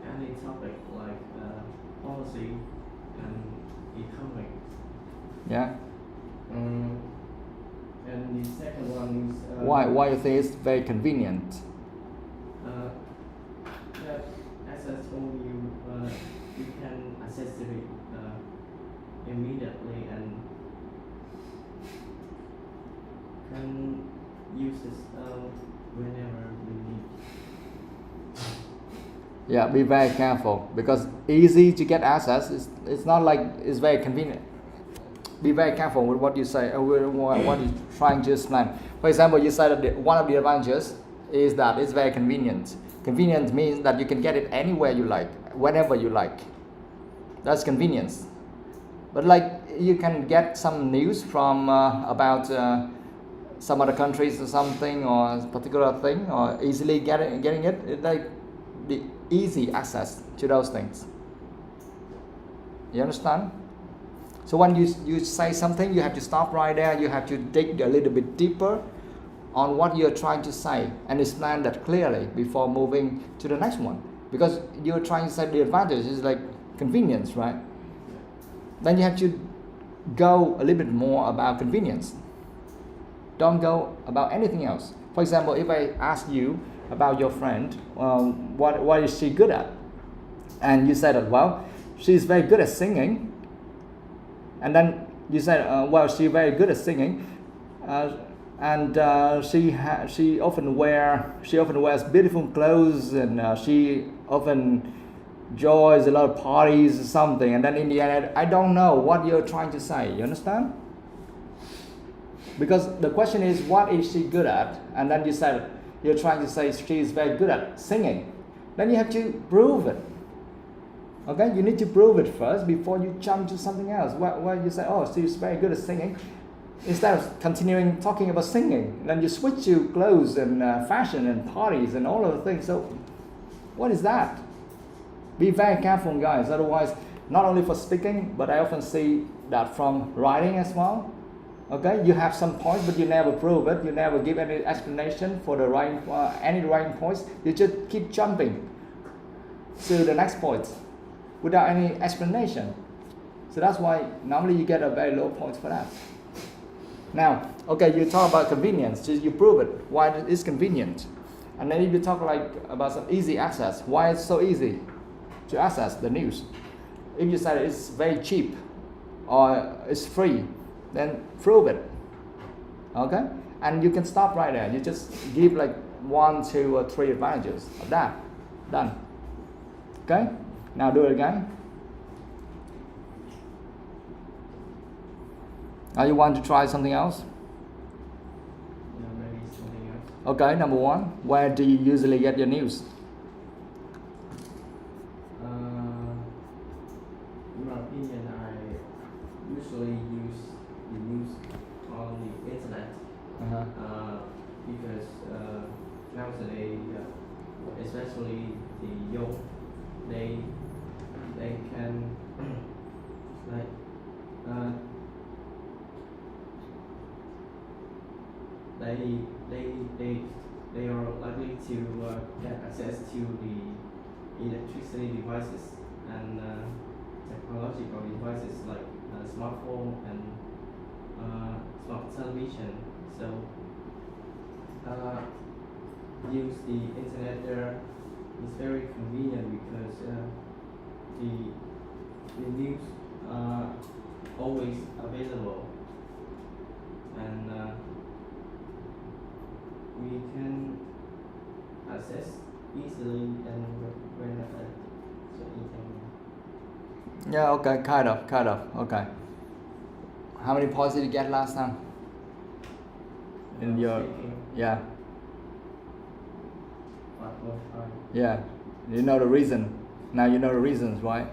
any topic like policy and economics. Yeah. And the second one is Why you think it's very convenient? that, as I told you, you can access it immediately and can use this whenever you need. Yeah, be very careful because easy to get access. It's not like it's very convenient. Be very careful with what you say or with what you're trying to explain. For example, you said that one of the advantages is that it's very convenient. Convenient means that you can get it anywhere you like, whenever you like. That's convenience. But like you can get some news from about some other countries or something or a particular thing or easily getting it. It's like the easy access to those things. You understand? So when you say something, you have to stop right there. You have to dig a little bit deeper on what you're trying to say and explain that clearly before moving to the next one. Because you're trying to say the advantage is like convenience, right? Then you have to go a little bit more about convenience. Don't go about anything else. For example, if I ask you about your friend, what is she good at? And you said that, well, she's very good at singing. And then you said, well, she's very good at singing, and she often wears beautiful clothes, and she often joins a lot of parties or something. And then in the end, I don't know what you're trying to say. You understand? Because the question is, what is she good at? And then you said you're trying to say she is very good at singing. Then you have to prove it. Okay, you need to prove it first before you jump to something else. Where you say, oh, she's very good at singing, instead of continuing talking about singing, then you switch to clothes and fashion and parties and all of the things. So, what is that? Be very careful, guys. Otherwise, not only for speaking, but I often see that from writing as well. Okay, you have some points, but you never prove it. You never give any explanation for the writing, any writing points. You just keep jumping to the next point without any explanation. So that's why normally you get a very low points for that. Now, okay, you talk about convenience. So you prove it. Why it is convenient. And then if you talk like about some easy access, why it's so easy to access the news. If you say it's very cheap or it's free, then prove it. Okay? And you can stop right there. You just give like 1, 2, or 3 advantages of that. Done. Okay? Now do it again. Now you want to try something else? Yeah, maybe something else. Okay, number 1. Where do you usually get your news? In my opinion, I usually use the news on the internet because nowadays, especially the young, they can like they are likely to get access to the electricity devices and technological devices like smartphone and smart television. So use the internet there is very convenient because the news are always available and we can access easily and whenever so anytime. Yeah, okay, kind of, okay. How many points did you get last time? In your, Speaking yeah, 5.5. yeah. You know the reason. Now you know the reasons, right?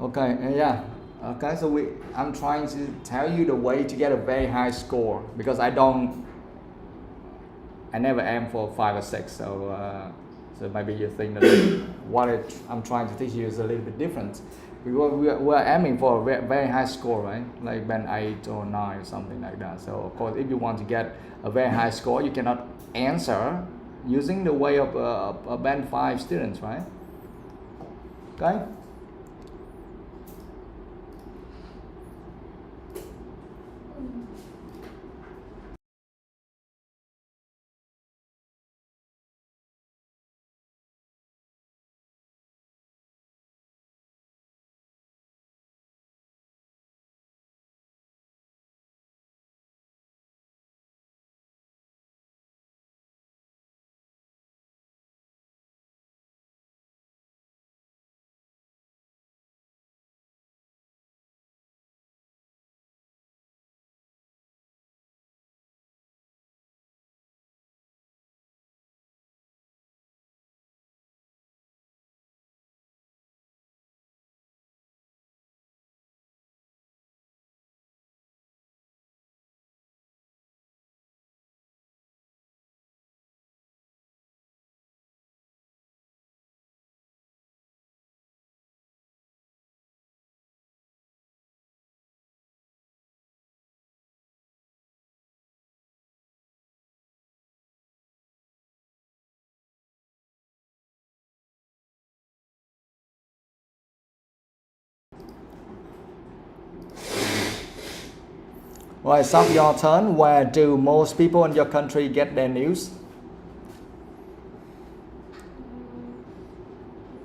Okay, yeah. Okay, so I'm trying to tell you the way to get a very high score because I never aim for 5 or 6. So maybe you think that what I'm trying to teach you is a little bit different. We're aiming for a very high score, right? Like band 8 or 9 or something like that. So of course, if you want to get a very high score, you cannot answer using the way of a band 5 students, right? Okay. Right, so your turn. Where do most people in your country get their news?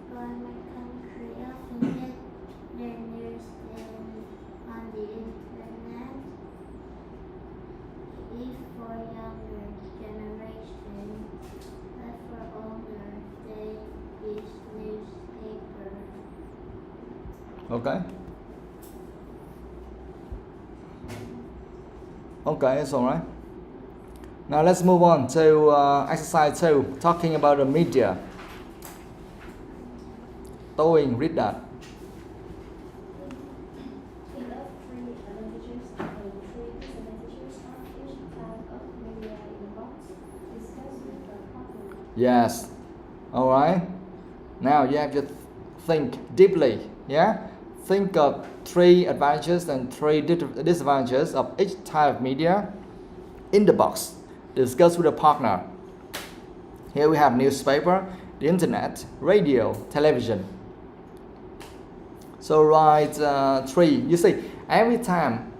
For my country, often get their news on the internet. If for younger generation, but for older, they use newspaper. Okay. Okay, it's all right. Now let's move on to exercise 2, talking about the media. Toing, read that. Here are 3 advantages and 3 disadvantages of each type of media in the box. Discuss with the partner. Yes. All right. Now you have to think deeply. Yeah. think of 3 advantages and 3 disadvantages of each type of media in the box. Discuss with a partner. Here we have newspaper, the internet, radio, television. So write 3. You see, every time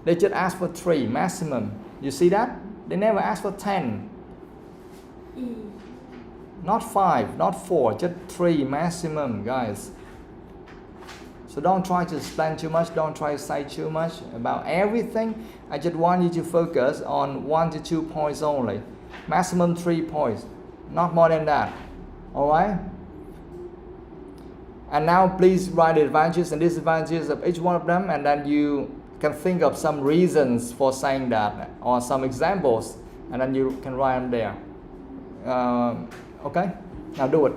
they just ask for 3 maximum. You see that? They never ask for 10. Not 5, not 4, just 3 maximum, guys. So don't try to explain too much, don't try to say too much about everything. I just want you to focus on 1 to 2 points only. Maximum 3 points, not more than that. Alright? And now please write the advantages and disadvantages of each one of them, and then you can think of some reasons for saying that or some examples, and then you can write them there. Okay? Now do it.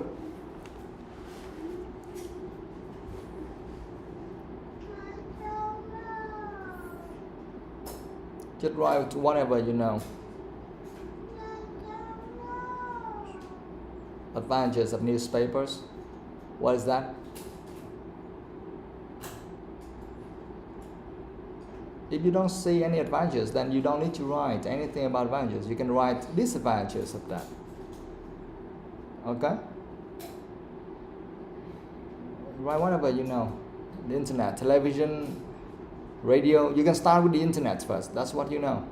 Just write whatever you know. Advantages of newspapers. What is that? If you don't see any advantages, then you don't need to write anything about advantages. You can write disadvantages of that. Okay? Write whatever you know. The internet, television, radio. You can start with the internet first. That's what you know.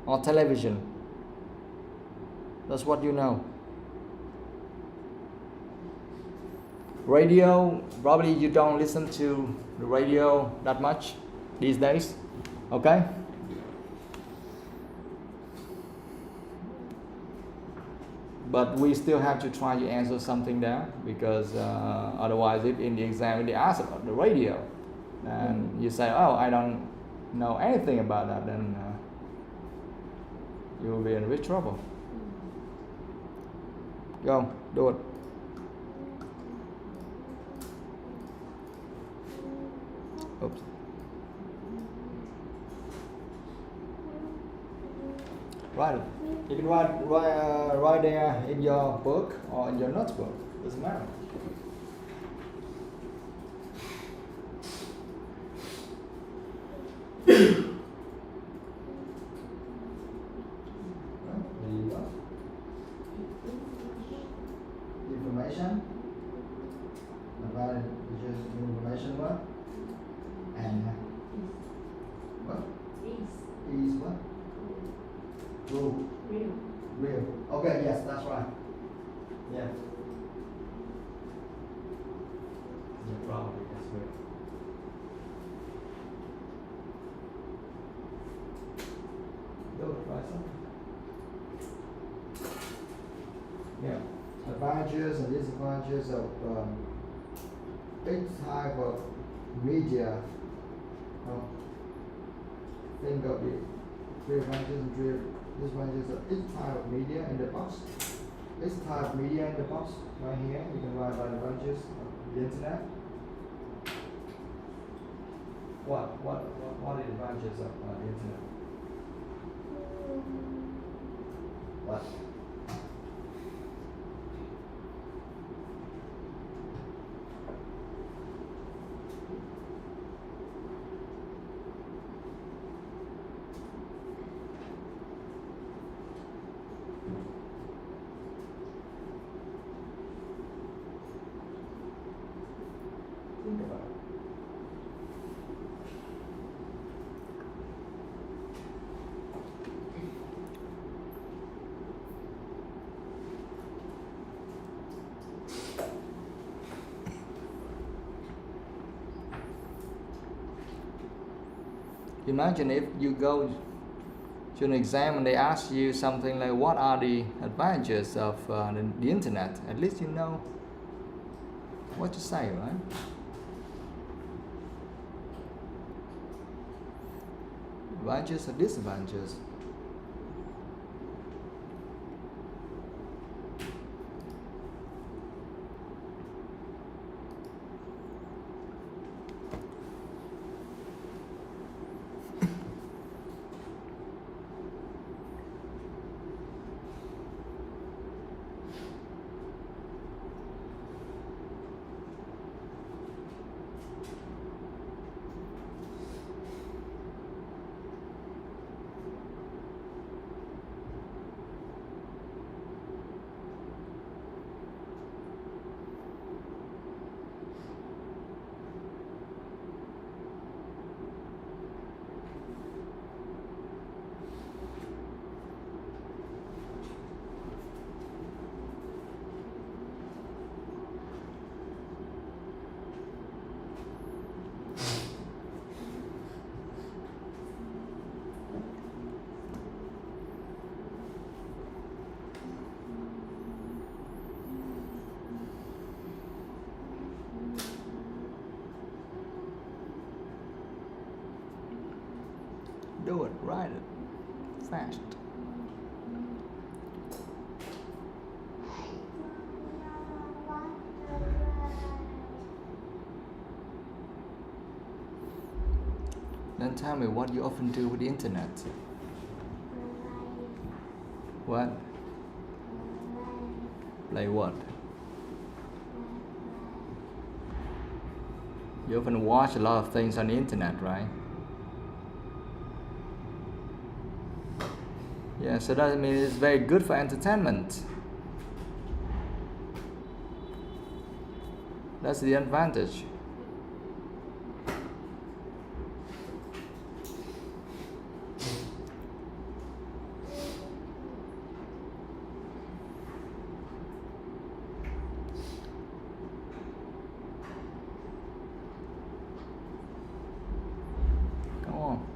Or television. That's what you know. Radio, probably you don't listen to the radio that much these days. Okay? But we still have to try to answer something there, because otherwise if in the exam they ask about the radio and you say, oh, I don't know anything about that, then you will be in big trouble. Go, do it. Oops. Write it. You can write there in your book or in your notebook. Doesn't matter. There you go. Information. About just information what? And what? Is what? Real. Okay, yes, that's right. Yeah. Yeah, probably that's real. Go try something. Yeah. Advantages and disadvantages of each type of media. Think of the 3 advantages and 3 disadvantages of each type of media in the box. Each type of media in the box, right here, you can write about advantages of the internet. What are the advantages of the internet? What? Think about it. Imagine if you go to an exam and they ask you something like, what are the advantages of the internet? At least you know what to say, right? Advantages and disadvantages. Do it. Write it. Fast. Then tell me what you often do with the internet. What? Play what? You often watch a lot of things on the internet, right? Yeah, so that means it's very good for entertainment. That's the advantage. Come on.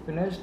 Finished?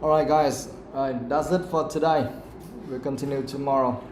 Alright guys, that's it for today. We'll continue tomorrow.